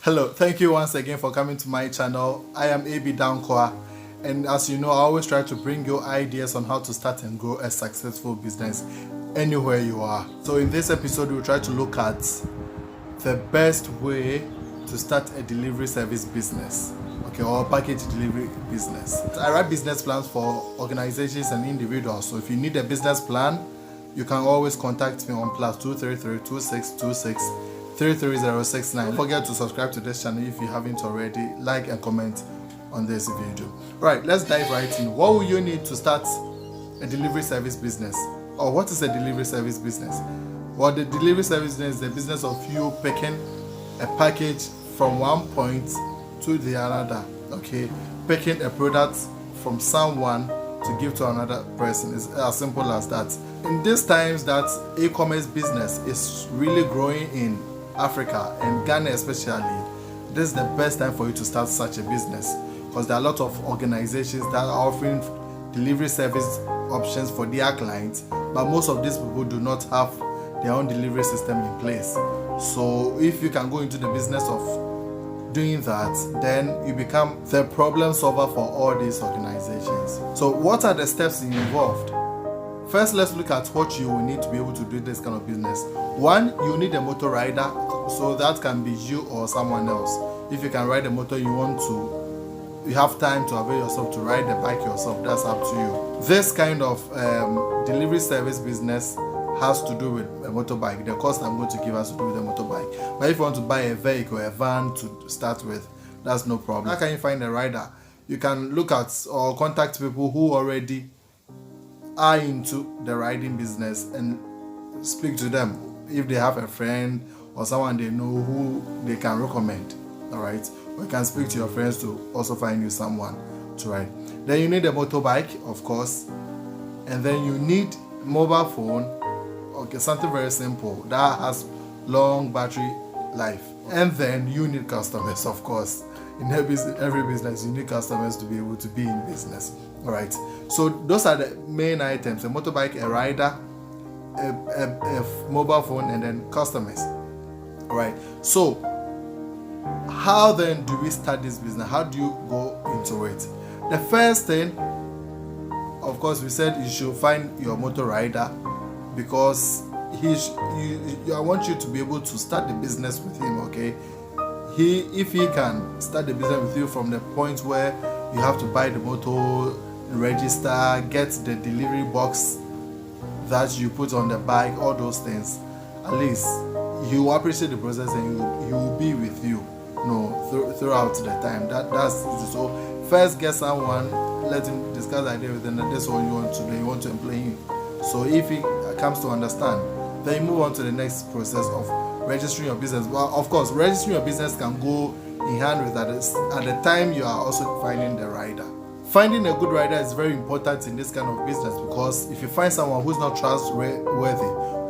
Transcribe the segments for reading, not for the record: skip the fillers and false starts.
Hello, thank you once again for coming to my channel. I am AB Dankwa, and as you know, I always try to bring you ideas on how to start and grow a successful business anywhere you are. So in this episode, we'll try to look at the best way to start a delivery service business, okay, or a package delivery business. I write business plans for organizations and individuals, so if you need a business plan, you can always contact me on +233 2626 33069. Don't forget to subscribe to this channel if you haven't already. Like and comment on this video. Right, let's dive right in. What will you need to start a delivery service business? Or what is a delivery service business? Well, the delivery service business is the business of you picking a package from one point to the another. Okay, picking a product from someone to give to another person. Is as simple as that. In these times that e-commerce business is really growing in Africa and Ghana especially, this is the best time for you to start such a business, because there are a lot of organizations that are offering delivery service options for their clients, but most of these people do not have their own delivery system in place. So if you can go into the business of doing that, then you become the problem solver for all these organizations. So what are the steps involved? First, let's look at what you will need to be able to do this kind of business. One, you need a motor rider, so that can be you or someone else. If you can ride a motor, you have time to avail yourself to ride the bike yourself, that's up to you. This kind of delivery service business has to do with a motorbike. The cost I'm going to give has to do with a motorbike. But if you want to buy a vehicle, a van to start with, that's no problem. How can you find a rider? You can look at or contact people who already are into the riding business and speak to them if they have a friend or someone they know who they can recommend. All right, or you can speak to your friends to also find you someone to ride. Then you need a motorbike, of course, and then you need mobile phone, okay, something very simple that has long battery life. And then you need customers, of course. In every business, you need customers to be able to be in business. All right, so those are the main items: a motorbike, a rider, a mobile phone, and then customers. All right, so how then do we start this business? How do you go into it? The first thing, of course, we said you should find your motor rider, because I want you to be able to start the business with him. Okay, if he can start the business with you from the point where you have to buy the motor, register, get the delivery box that you put on the bike, all those things, at least you will appreciate the process and he will be with you, throughout the time. That's so. First, get someone, let him discuss the idea with him, that this is what you want to do, you want to employ him. So if he comes to understand, then you move on to the next process of registering your business. Well, of course, registering your business can go in hand with that at the time you are also finding the rider. Finding a good rider is very important in this kind of business, because if you find someone who's not trustworthy,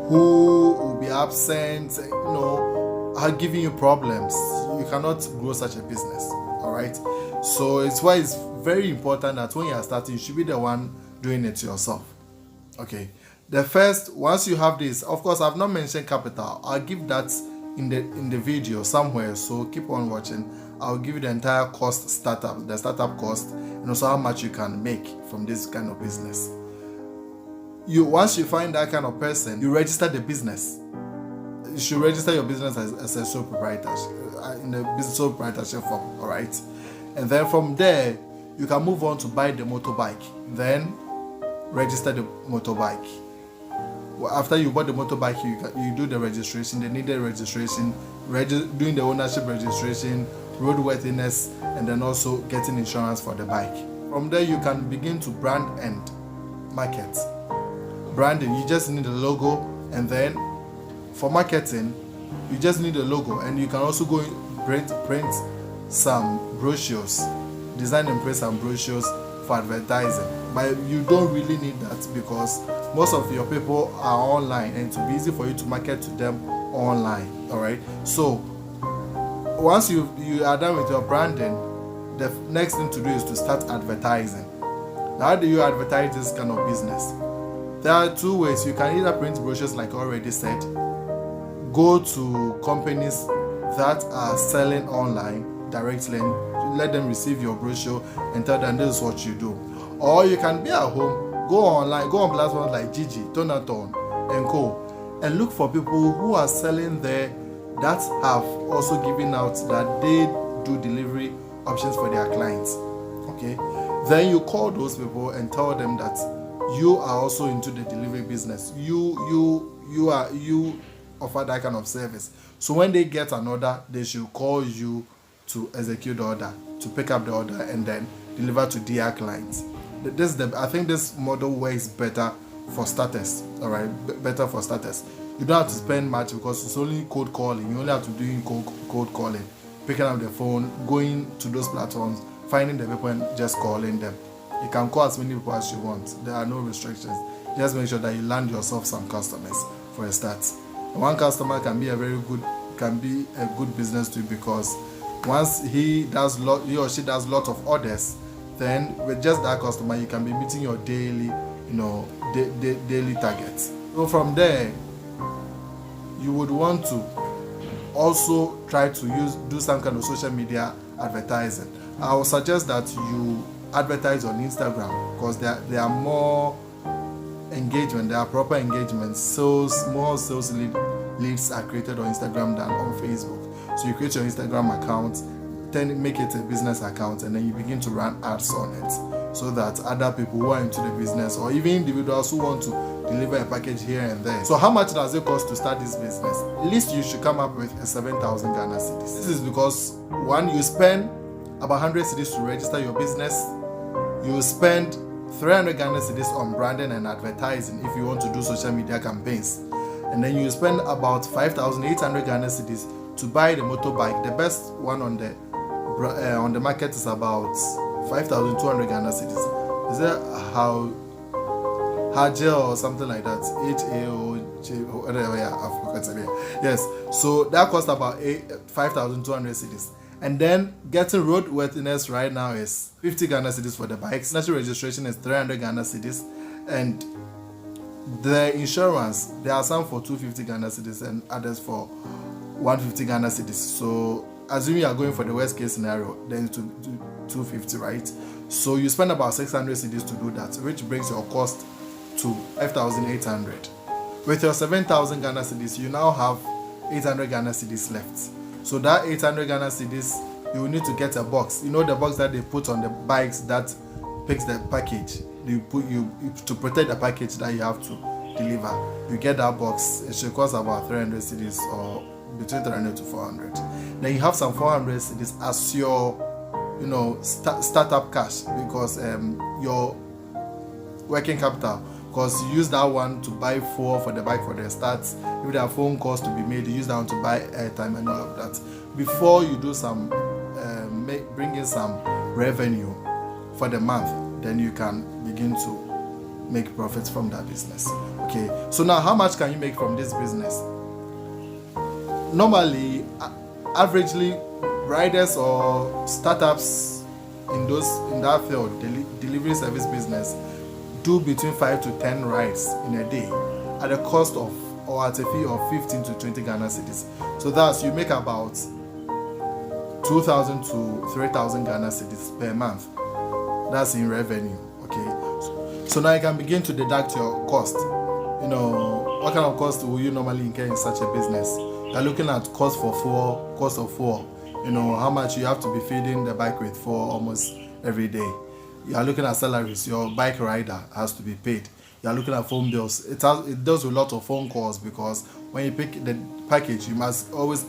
who will be absent, are giving you problems, you cannot grow such a business. All right, so it's why it's very important that when you are starting, you should be the one doing it yourself. Okay, once you have this, of course, I've not mentioned capital. I'll give that in the video somewhere, so keep on watching. I'll give you the entire cost the startup cost, and also how much you can make from this kind of business. Once you find that kind of person, you register the business. You should register your business as a sole proprietorship in the business sole proprietorship form. All right, and then from there you can move on to buy the motorbike. Then register the motorbike. After you bought the motorbike, you do the registration, the needed registration, doing the ownership registration, roadworthiness, and then also getting insurance for the bike. From there, you can begin to brand and market. Branding, you just need a logo, and then for marketing, you just need a logo, and you can also go print some brochures, design and print some brochures for advertising. But you don't really need that, because most of your people are online, and it will be easy for you to market to them online. All right, so once you are done with your branding, the next thing to do is to start advertising. Now, how do you advertise this kind of business? There are two ways. You can either print brochures, like I already said, go to companies that are selling online directly, and let them receive your brochure and tell them this is what you do. Or you can be at home, go online, go on platforms like Gigi, Tonaton, and Co, and look for people who are selling there that have also given out that they do delivery options for their clients. Okay, then you call those people and tell them that you are also into the delivery business. You offer that kind of service. So when they get an order, they should call you to execute the order, to pick up the order, and then deliver to their clients. I think this model works better for starters. All right, better for starters. You don't have to spend much because it's only cold calling. You only have to do cold calling, picking up the phone, going to those platforms, finding the people and just calling them. You can call as many people as you want. There are no restrictions. Just make sure that you land yourself some customers for a start. One customer can be a good business to you, because once he or she does lot of orders, then with just that customer you can be meeting your daily daily targets. So from there, you would want to also try to do some kind of social media advertising. I would suggest that you advertise on Instagram, because there are more engagement, there are proper engagements. More sales leads are created on Instagram than on Facebook. So you create your Instagram account, then make it a business account, and then you begin to run ads on it, so that other people who are into the business, or even individuals who want to deliver a package here and there. So how much does it cost to start this business? At least you should come up with a 7,000 Ghana cedis. This is because, one, you spend about 100 cedis to register your business. You spend 300 Ghana cedis on branding and advertising if you want to do social media campaigns. And then you spend about 5,800 Ghana cedis to buy the motorbike. The best one on the market is about 5,200 Ghana cedis. Is that how Hajel or something like that? H-A-O-J, whatever, yeah, I've forgotten it. Yes, so that costs about 5,200 cedis. And then getting roadworthiness right now is 50 Ghana cedis for the bikes. National registration is 300 Ghana cedis. And the insurance, there are some for 250 Ghana cedis and others for 150 Ghana cedis. So assuming you are going for the worst case scenario, then it's 250, right? So you spend about 600 cedis to do that, which brings your cost to 5,800. With your 7,000 Ghana cedis, you now have 800 Ghana cedis left. So that 800 Ghana cedis, you will need to get a box. You know the box that they put on the bikes that picks the package. To protect the package that you have to deliver. You get that box. It should cost about 300 cedis, or between 300 to 400. Then you have some 400 cedis as your, startup cash, because your working capital. Because you use that one to buy fuel for the bike for the start. If there are phone calls to be made, you use that one to buy airtime and all of that. Before you do some, bring in some revenue for the month, then you can begin to make profits from that business. Okay, so now how much can you make from this business? Normally, averagely, riders or startups in that field, delivery service business, do between 5 to 10 rides in a day at a cost of, or at a fee of 15 to 20 Ghana cedis. So thus you make about 2,000 to 3,000 Ghana cedis per month. That's in revenue. Okay. So now you can begin to deduct your cost. What kind of cost will you normally incur in such a business? You're looking at cost of fuel. How much you have to be feeding the bike with for almost every day. You are looking at salaries. Your bike rider has to be paid. You are looking at phone bills. It does a lot of phone calls, because when you pick the package, you must always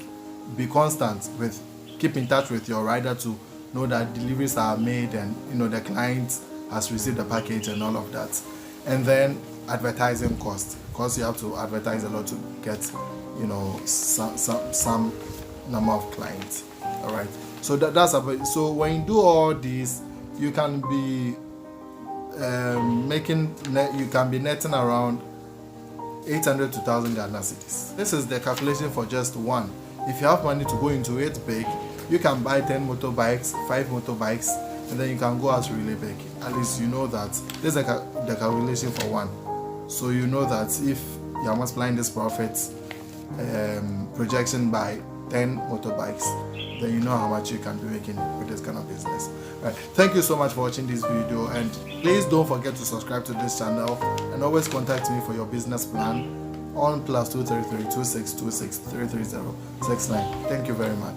be constant with keep in touch with your rider to know that deliveries are made and the client has received the package and all of that. And then advertising cost, because you have to advertise a lot to get some number of clients. All right. So that's about. So when you do all these, you can be you can be netting around 800 to 1,000 Ghana cedis. This is the calculation for just one. If you have money to go into it big, you can buy 10 motorbikes, 5 motorbikes, and then you can go out really big. At least you know that this is the calculation for one. So you know that if you are multiplying this profit projection by 10 motorbikes, then you know how much you can be making with this kind of business. Right. Thank you so much for watching this video, and please don't forget to subscribe to this channel, and always contact me for your business plan on +233 2626 330 69. Thank you very much.